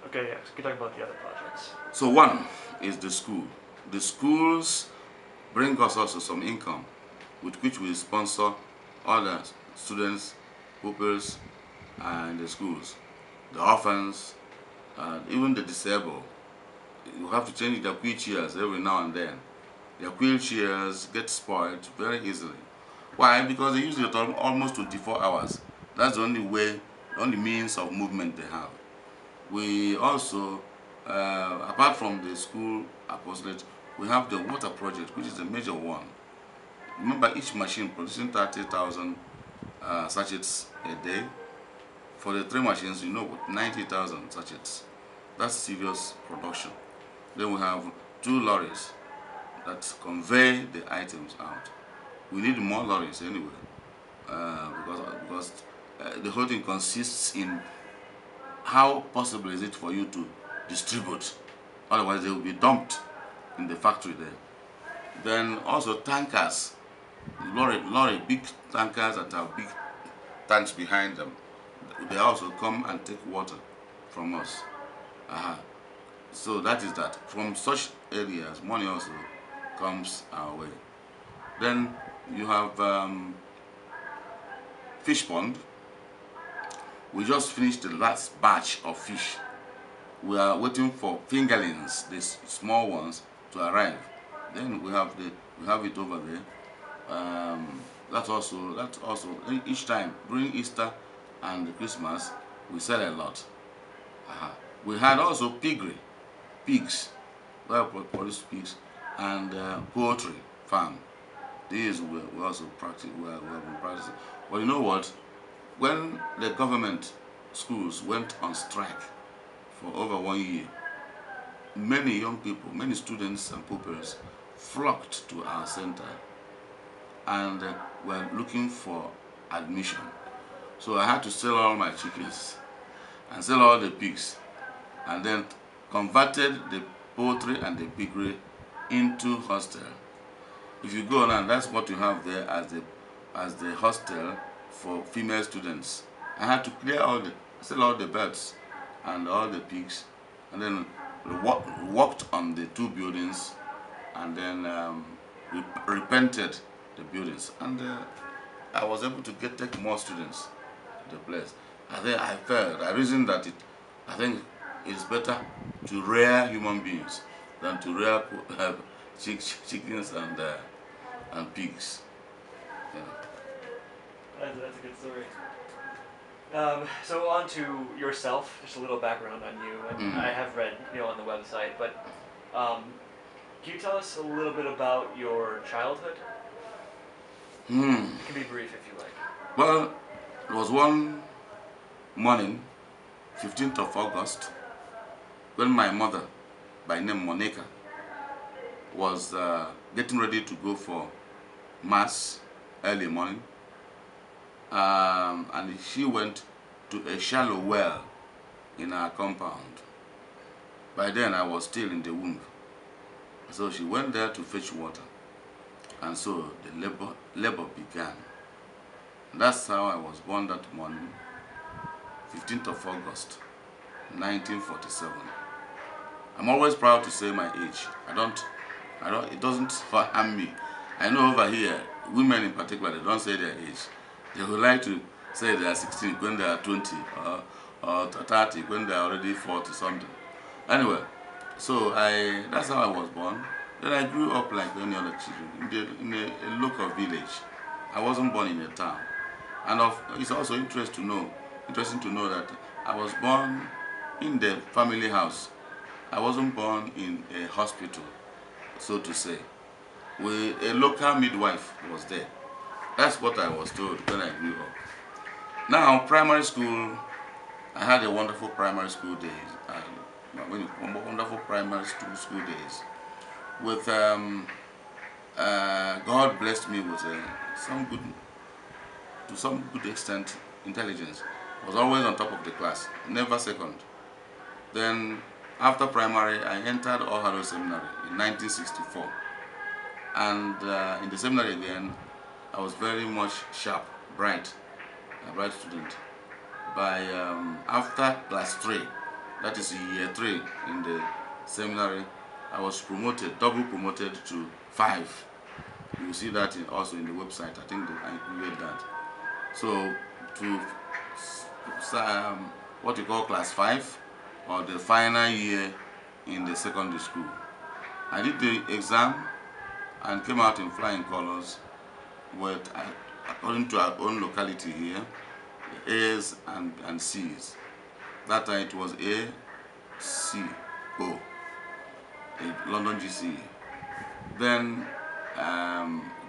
Okay, yeah. So you can talk about the other projects. So one is the school. The schools bring us also some income with which we sponsor other students, pupils, and the schools, the orphans, and even the disabled. You have to change their wheelchairs every now and then. Their wheelchairs get spoiled very easily. Why? Because they use it almost 24 hours. That's the only way, the only means of movement they have. We also, apart from the school apostolate, we have the water project, which is a major one. Remember, each machine producing 30,000 sachets a day. For the three machines, you know what, 90,000 sachets. That's serious production. Then we have two lorries that convey the items out. We need more lorries anyway, because the whole thing consists in how possible is it for you to distribute. Otherwise, they will be dumped in the factory there. Then also tankers, lorry, big tankers that have big tanks behind them. They also come and take water from us. So that is that. From such areas, money also comes our way. Then you have fish pond. We just finished the last batch of fish. We are waiting for fingerlings, these small ones, to arrive. Then we have it over there. That's also each time during Easter and Christmas we sell a lot. We had also piggery, pigs, well produced pigs, and poultry farm. These we also practice. We have been practicing. But you know what? When the government schools went on strike for over 1 year, many young people, many students and pupils flocked to our center and were looking for admission. So I had to sell all my chickens and sell all the pigs, and then converted the poultry and the piggery into hostel. If you go on, that's what you have there as the hostel for female students. I had to sell all the birds and all the pigs, and then worked on the two buildings, and then repainted the buildings, and I was able to take more students to the place. I reasoned that I think it's better to rear human beings than to rear chickens and pigs. Yeah. That's a good story. So on to yourself, just a little background on you, and I have read, on the website, but can you tell us a little bit about your childhood? It can be brief if you like. Well, it was one morning, 15th of August, when my mother, by name Monica, was getting ready to go for mass early morning, and she went to a shallow well in our compound. By then I was still in the womb, so she went there to fetch water, and so the labor began. And that's how I was born that morning, 15th of August 1947. I'm always proud to say my age. It doesn't harm me. I know over here, women in particular, they don't say their age. They would like to say they are 16 when they are 20, or 30 when they are already 40 something. Anyway, so that's how I was born. Then I grew up like any other children in a local village. I wasn't born in a town. And it's also interesting to know that I was born in the family house. I wasn't born in a hospital, so to say. A local midwife was there. That's what I was told when I grew up. Now, primary school, I had a wonderful primary school days. Wonderful primary school days. With God blessed me with to some good extent, intelligence. I was always on top of the class, never second. Then, after primary, I entered All Hallows Seminary in 1964. And in the seminary again, I was very much sharp, a bright student. By after class 3, that is year 3 in the seminary, I was promoted, double promoted to 5. You will see that also in the website. I think I included that. So to what you call class 5, or the final year in the secondary school. I did the exam and came out in flying colors with, according to our own locality here, A's and C's. That time it was A, C, O, London GCE. Then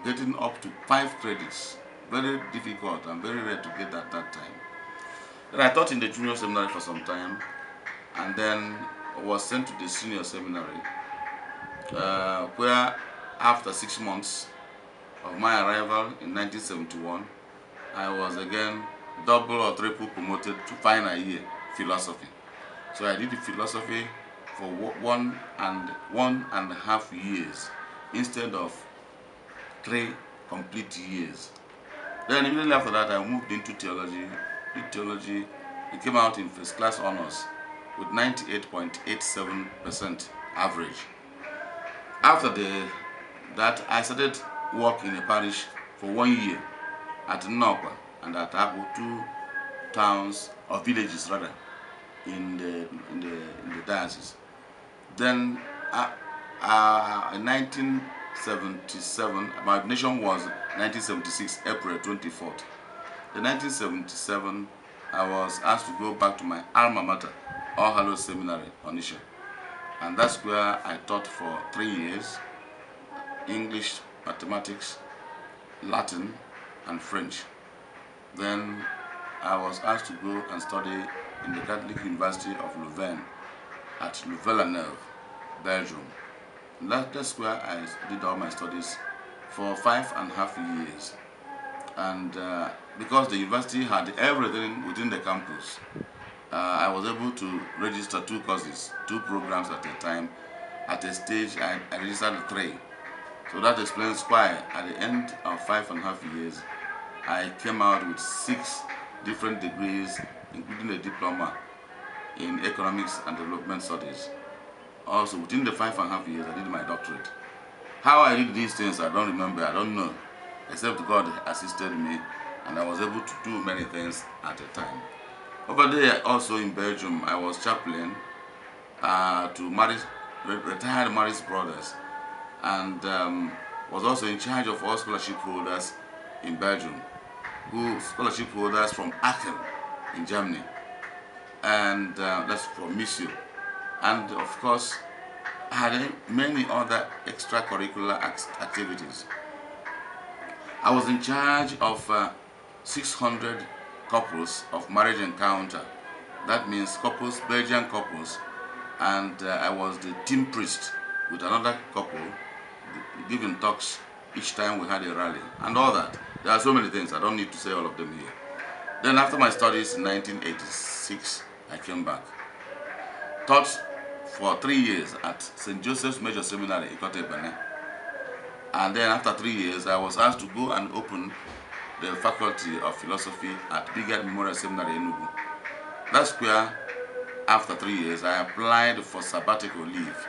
getting up to 5 credits, very difficult and very rare to get at that time. Then I taught in the junior seminary for some time, and then was sent to the senior seminary, where after 6 months of my arrival in 1971, I was again double or triple promoted to final year philosophy. So I did the philosophy for 1.5 years instead of 3 complete years. Then immediately after that, I moved into theology. Did theology. It came out in first class honors with 98.87% average. After that, I started work in a parish for 1 year at Nnokwa and at Abu, 2 towns or villages rather in the diocese. Then in 1977, my ordination was 1976 April 24th. In 1977, I was asked to go back to my alma mater, All Hallows Seminary, Onitsha. And that's where I taught for 3 years, English, mathematics, Latin, and French. Then I was asked to go and study in the Catholic University of Louvain at Louvain-la-Neuve, Belgium. And that's where I did all my studies for 5.5 years. And because the university had everything within the campus, I was able to register 2 courses, 2 programs at a time. At a stage, I registered 3. So that explains why at the end of 5.5 years, I came out with 6 different degrees, including a diploma in economics and development studies. Also, within the 5.5 years, I did my doctorate. How I did these things, I don't remember, I don't know, except God assisted me, and I was able to do many things at a time. Over there, also in Belgium, I was chaplain to retired Maris brothers, and was also in charge of all scholarship holders in Belgium, scholarship holders from Aachen in Germany, and that's from Missio. And of course, I had many other extracurricular activities. I was in charge of 600 couples of marriage encounter. That means couples, Belgian couples, and I was the team priest with another couple, giving talks each time we had a rally, and all that. There are so many things, I don't need to say all of them here. Then after my studies in 1986, I came back. Taught for 3 years at St. Joseph's Major Seminary, Ikote Benin. And then after 3 years, I was asked to go and open the Faculty of Philosophy at Bigad Memorial Seminary, Enugu. That's where, after 3 years, I applied for sabbatical leave.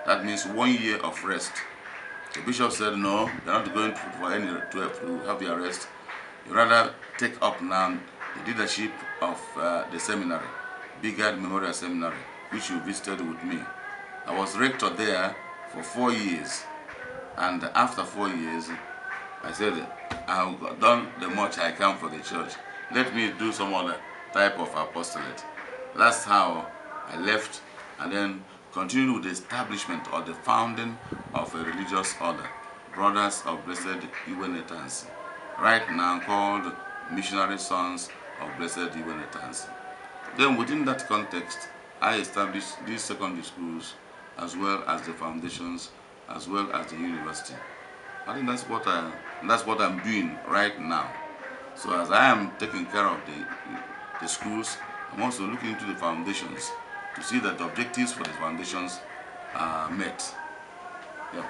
That means 1 year of rest. The bishop said, no, you're not going to have your rest. You rather take up now the leadership of the seminary, Bigad Memorial Seminary, which you visited with me. I was rector there for 4 years. And after 4 years, I said, I've done the much I can for the church. Let me do some other type of apostolate. That's how I left and then continued with the establishment or the founding of a religious order, Brothers of Blessed Iwenetansi, right now called Missionary Sons of Blessed Iwenetansi. Then within that context, I established these secondary schools as well as the foundations, as well as the university. I think that's what I'm doing right now. So as I am taking care of the schools, I'm also looking into the foundations to see that the objectives for the foundations are met. Yeah.